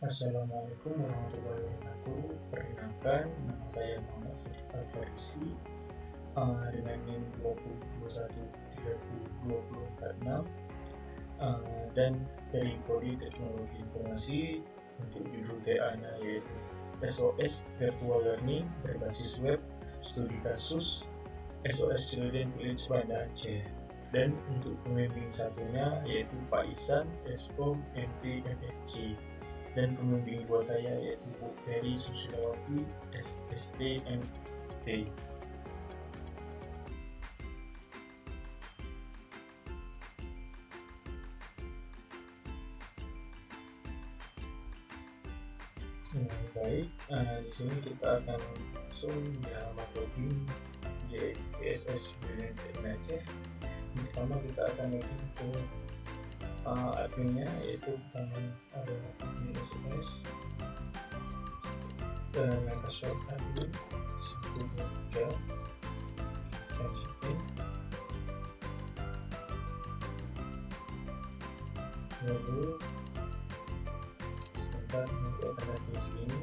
Assalamualaikum warahmatullahi wabarakatuh. Perkenalkan, nama saya Muhammad Sadiq Al-Farisi dengan NIM 2021302046 dan dari Prodi Teknologi Informasi untuk judul TA-nya yaitu SOS Virtual Learning berbasis web studi kasus SOS Children Village Banda Aceh. Dan untuk pembimbing satunya yaitu Pak Isan Eskom MT MSc. Dan pembimbing dua saya yaitu Bu Ferry Susilawati SST MT. Baik, di sini kita akan langsung halaman login JSS Student Aceh. Pertama kita akan login ke adminnya yaitu ada admin SOS dan password admin 123 sekian, lalu sebentar nanti akan ada di sini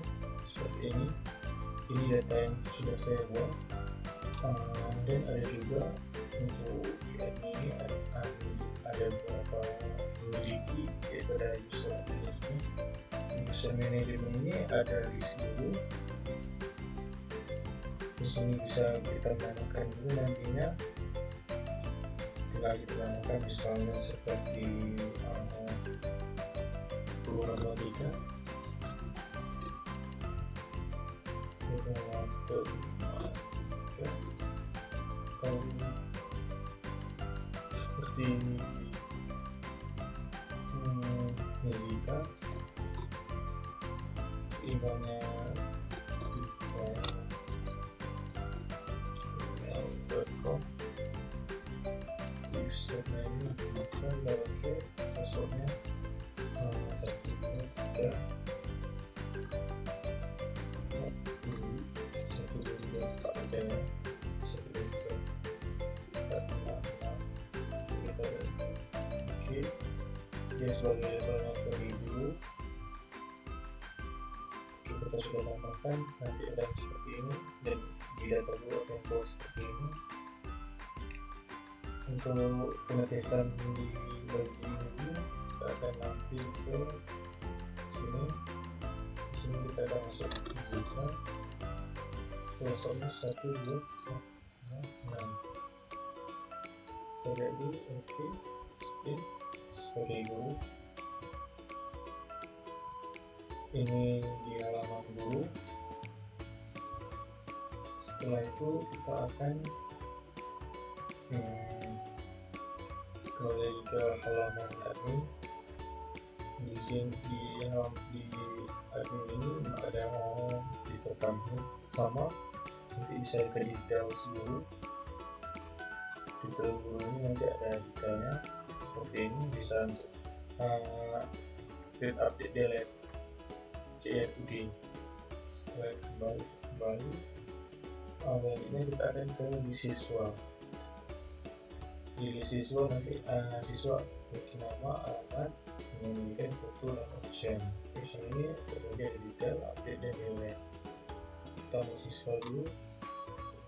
seperti ini data yang sudah saya buat, dan ada juga untuk ini ada beberapa memiliki yaitu ada user management ini ada list dulu. Di sini bisa kita gunakan dulu nantinya, tinggal kita gunakan misalnya seperti problematika seperti Nezika emailnya email.com username bukan lowercase, passwordnya 123 dia sebagai levelnya dulu kita sudah tambahkan, nanti ada seperti ini dan di data dulu ada yang seperti ini. Untuk pengetesan di bagian ini kita akan mampir ke sini. Di sini kita akan masuk Zika passwordnya 126 jadi oke skip sebagai guru. Ini di halaman guru. Setelah itu kita akan kembali ke halaman admin. Di sini di admin ini ada di totalnya sama, nanti bisa ke details dulu. Detail dulu ini nanti ada detailnya seperti ini, bisa untuk create update delete CRUD. Setelah kembali ini kita akan ke list siswa. Di list siswa nanti siswa bagi nama, alamat, memiliki foto dan option. Option ini kemudian detail update dan delete. Kita siswa dulu.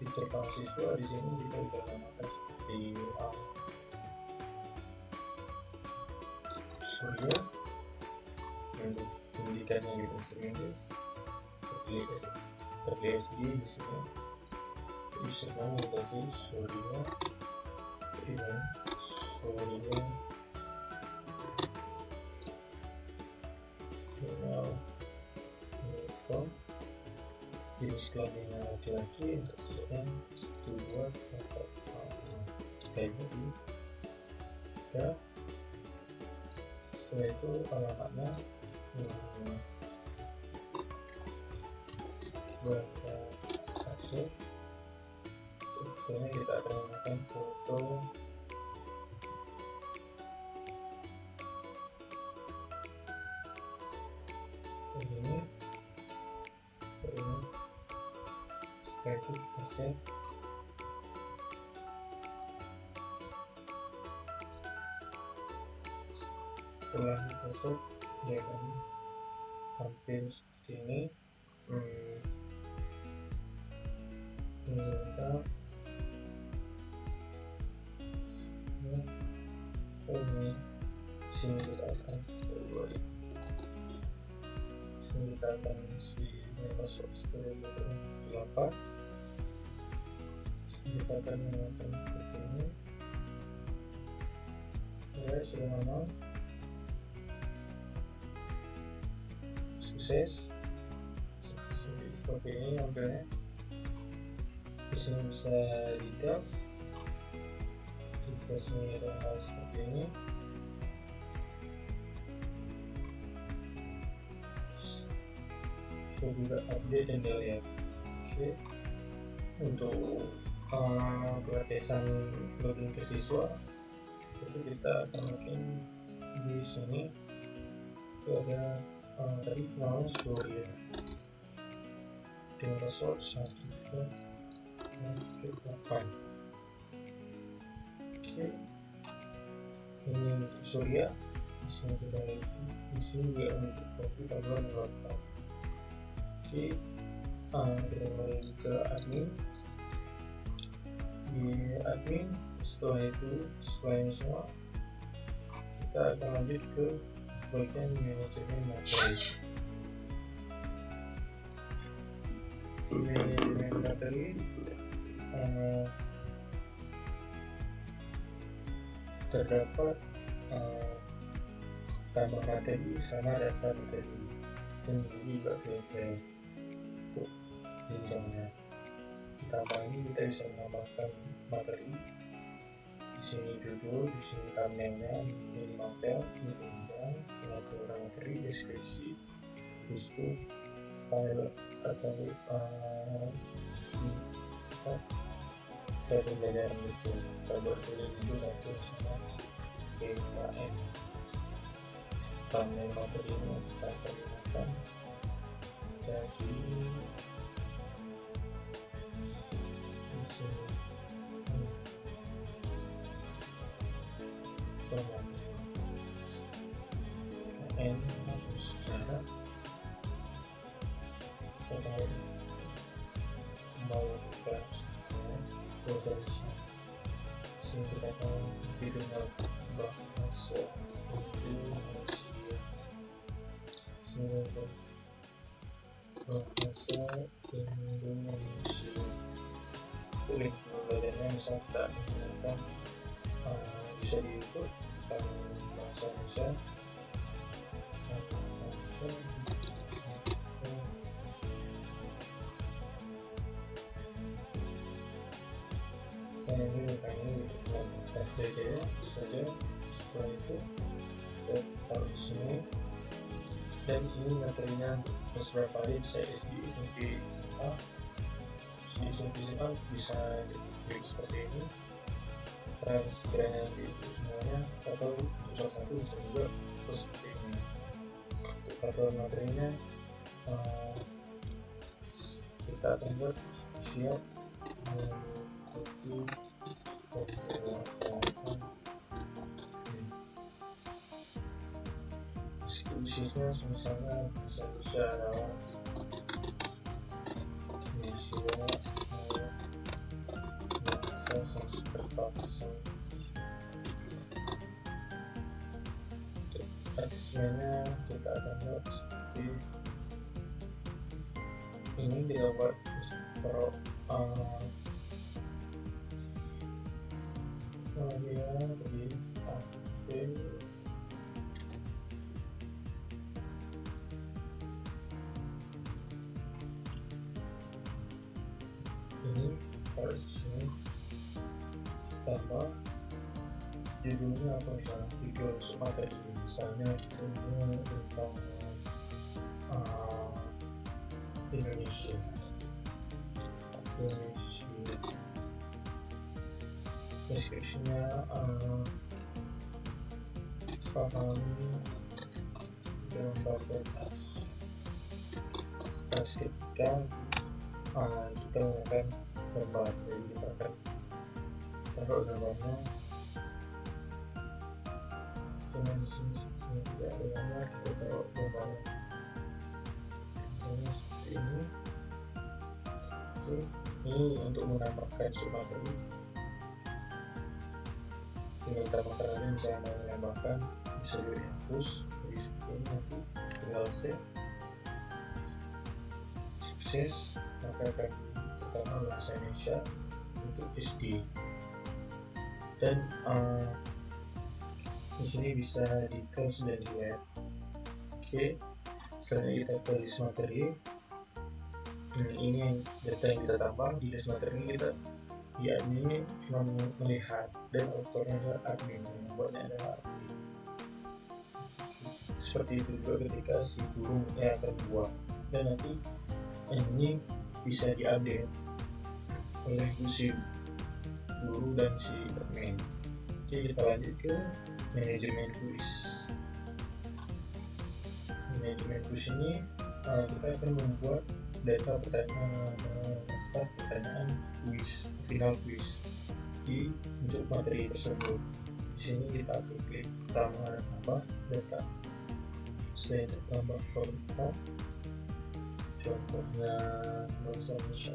Fitur tamu siswa di sini kita bisa namakan seperti Surya untuk pendidikannya gitu seminggu terpilih SD di sini username tadi Surya email.com. Jenis kelaminnya laki-laki untuk peserta 1, 2, 3 ini ya. Setelah itu alamatnya bahasa Aceh. Fotonya kita akan menggunakan foto ini. Setelah itu kita save. Setelah kita save dia akan tampil seperti ini. Ini kita ini sini kita akan isi Microsoft Studio 8. Kita akan menggunakan seperti ini. Ya, sudah lama sukses seperti ini hampirnya. Di sini bisa detailsnya adalah seperti ini. Kita juga update dan delete. Oke. Untuk gratisan login ke siswa itu kita akan login di sini. Itu ada tadi namanya Surya dengan password 128. Oke, ini untuk Surya. Di sini kita di sini juga untuk kopi tanggal 28. Oke, kita kembali ke admin. Di admin, setelah itu selain semua kita akan lanjut ke bagian manajemen materi. Manajemen materi terdapat tambah materi sama data materi dan juga filter untuk jenjangnya. Ditambah ini kita bisa menambahkan materi. Di sini judul, di sini thumbnailnya, ini novel, ini undang, pengaturan materi, deskripsi, terus itu file atau file pembelajaran itu. Kita buat ini dulu nanti sama PKM. Thumbnail materi ini kita akan gunakan jadi KN hapus cara kita mau buka potensi sini kita akan pilih bahasa Indonesia. Sini bahasa Indonesia. Link pembelajarannya misal kita menggunakan bisa di YouTube tentang bahasa Indonesia. Dan ini tentangnya untuk SDG saja. Setelah itu kita taruh di sini. Dan ini materinya untuk beberapa hari bisa SD SMP bisa diklik seperti ini. Dan sekiranya itu semuanya atau untuk satu bisa juga seperti ini. Untuk peraturan materinya kita akan buat siap mengikuti pembuatan diskusinya. Misalnya bisa adalah terpaksa untuk adminnya kita akan buat seperti ini. Kita buat di akhir ini harus sini tambah judulnya apa ya, video materi misalnya judulnya tentang Indonesia. Deskripsinya pahami gambar kertas. Ketika kita menggunakan gambar, jadi kita akan taruh gambarnya. Dengan di sini tidak ada gambar, kita taruh gambarnya. Oke, ini untuk menambahkan submateri, tinggal tambahkan aja, misalnya mau menambahkan bisa juga dihapus. Jadi seperti ini, nanti tinggal save. Sukses, maka akan tertambah bahasa Indonesia untuk SD. Dan di sini bisa details dan di web. Oke, selanjutnya kita ke list materi. Ini yang data yang kita tambah di list materi ini. Kita di admin cuma melihat, dan autornya adalah admin, membuatnya adalah admin. Seperti itu juga ketika si guru yang akan buat, dan nanti ini bisa diupdate oleh si guru dan si admin. Oke, kita lanjut ke manajemen kuis. Manajemen kuis ini kita akan membuat data pertanyaan kuis, final kuis untuk materi tersebut. Di sini kita klik pertama tambah data. Saya tambah format, contohnya bahasa Indonesia.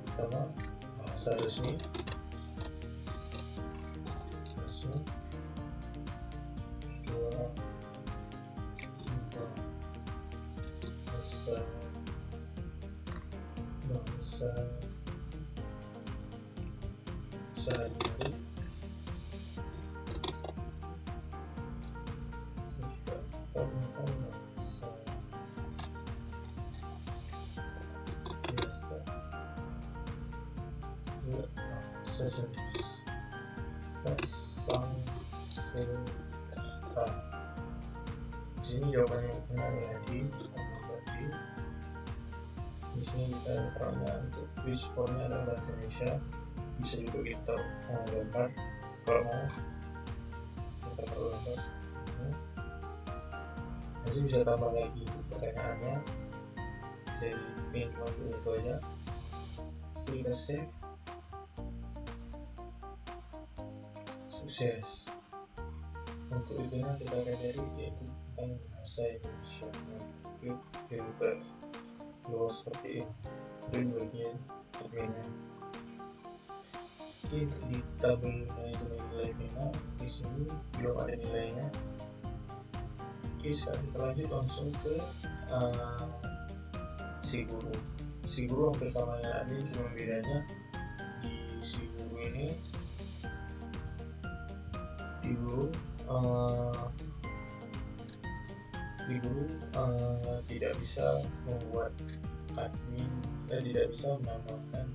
Pertama bahasa resmi, kedua bahasa sehari-hari, bahasa biasa, di sini jawabannya benar ya, di sini kita taruhnya untuk quiz formnya adalah bahasa Indonesia. Bisa juga kita gambar kalau mau, kita perlu gambar. Nanti bisa tambah lagi pertanyaannya, dari minimal itu aja. Kita save. Sukses. Untuk itu kita akan dari yaitu tentang bahasa Indonesia. Klik filter luas seperti ini, dan bagian adminnya. Oke, di tabel nilai final di sini belum ada nilainya. Oke, sekarang kita lanjut langsung ke si guru. Si guru hampir sama dengan admin, cuma bedanya di si guru ini, di guru tidak bisa membuat admin, tidak bisa menambahkan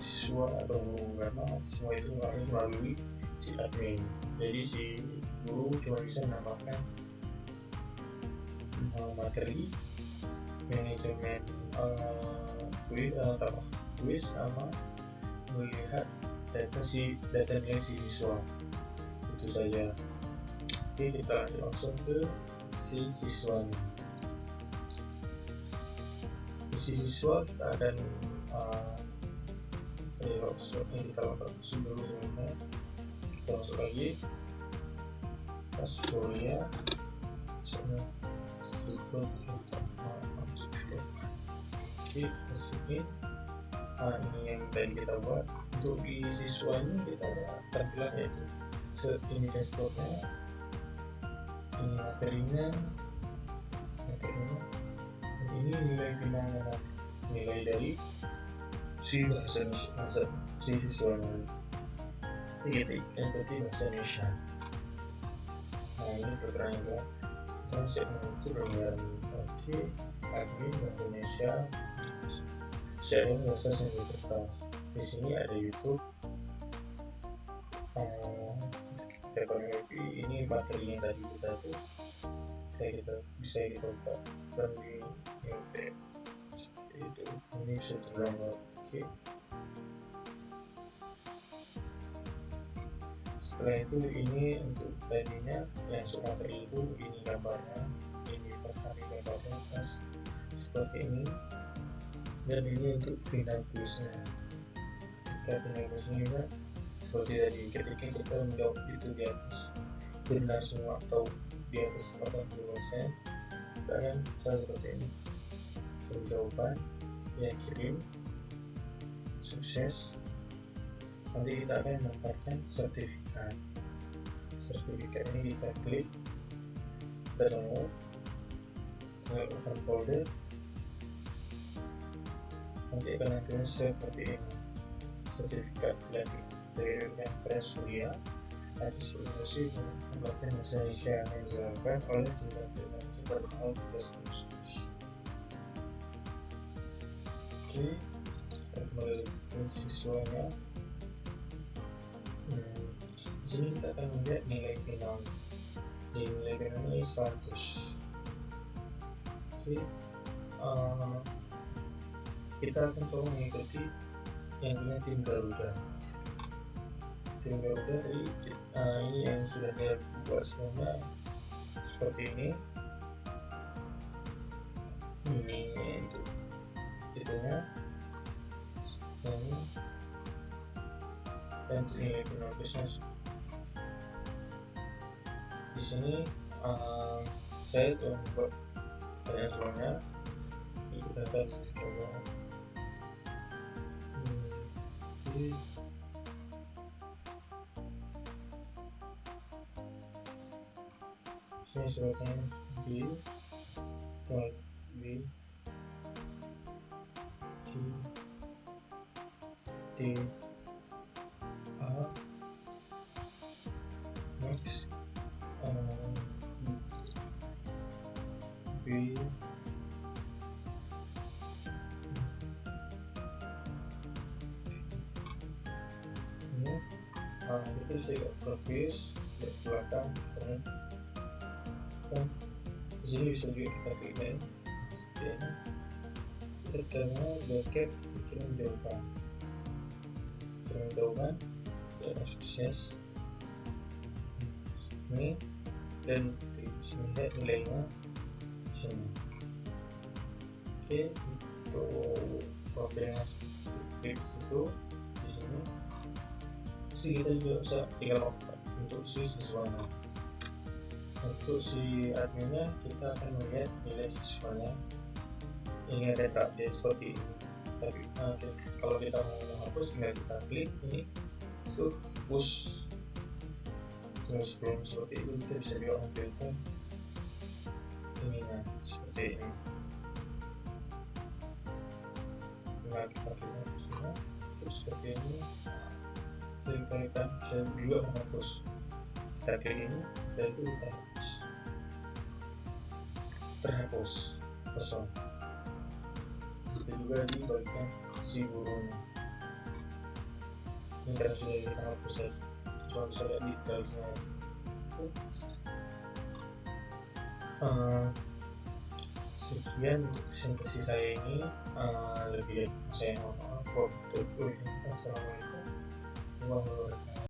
siswa atau guru, karena semua itu harus melalui si admin. Jadi si guru cuma bisa menambahkan materi, manajemen kuis sama melihat data nilai si siswa. Itu saja. Oke, kita lanjut langsung ke si siswanya. Si siswa kita akan passwordnya kita masuk dulu sebenarnya. Kita masuk lagi passwordnya sama oke, masukin. Ini yang tadi kita buat. Untuk di siswanya kita tampilan yaitu ini dashboardnya, ini materinya, ini nilai finalnya, nilai dari si bahasa Indonesia, si siswanya. Kita ikuti bahasa Indonesia. Nah, ini pertanyaan transit itu dengan oke, admin bahasa Indonesia, sharing bahasa Sunda. Di sini ada YouTube, teknologi. Ini materi yang tadi kita tuh bisa kita buka dan di YouTube itu ini bisa terdownload. Oke. Setelah itu ini untuk tadinya yang materi itu, ini gambarnya, ini per hari gambarnya seperti ini, dan ini untuk final quiznya. Kita final quiznya juga seperti tadi ketika kita menjawab itu di atas benar semua atau di atas 80%, kita akan seperti ini. Jawaban ya kirim, sukses. Nanti kita akan mendapatkan sertifikat. Sertifikat ini kita klik, kita download, kita open folder, nanti akan hasilnya seperti ini. Sertifikat pelatihan sertifikat fresh kuliah atas universitas Kabupaten Indonesia yang dilakukan oleh Jenderal Teknologi pada tanggal 13 Agustus. Oke, kita kembali ke siswanya. Di sini kita akan melihat nilai final. Di nilai final ini 100. Oke, kita akan coba mengikuti yang punya tim Garuda. Tim Garuda ini yang sudah saya buat sebelumnya seperti ini. Ini untuk itunya, ini dan nilai final bisnis. Di sini saya telah membuat banyak sebelumnya. Kita akan coba saya sebutkan B D A Max B itu saya profis di belakang kan di sini bisa juga kita pilih seperti ini. Terutama bracket kirim jawaban kita sukses ini, dan di sini lihat nilainya di sini. Oke, untuk profilnya seperti itu di sini. Kita juga bisa tinggal open untuk si siswanya. Untuk si adminnya kita akan melihat nilai siswanya. Ini ada update seperti ini. Tapi kalau kita mau menghapus, tinggal kita klik ini untuk push. Sebelum seperti itu kita bisa juga memfilter ininya seperti ini. Tinggal kita klik semua terus seperti ini. Kita bisa juga menghapus. Kita klik ini, dan itu terhapus kosong. Itu juga di bagian si gurunya. Ini karena sudah kita hapus ya, cuma bisa lihat detailsnya. Sekian untuk presentasi saya ini. Lebih saya mohon maaf. Assalamualaikum warahmatullahi wabarakatuh.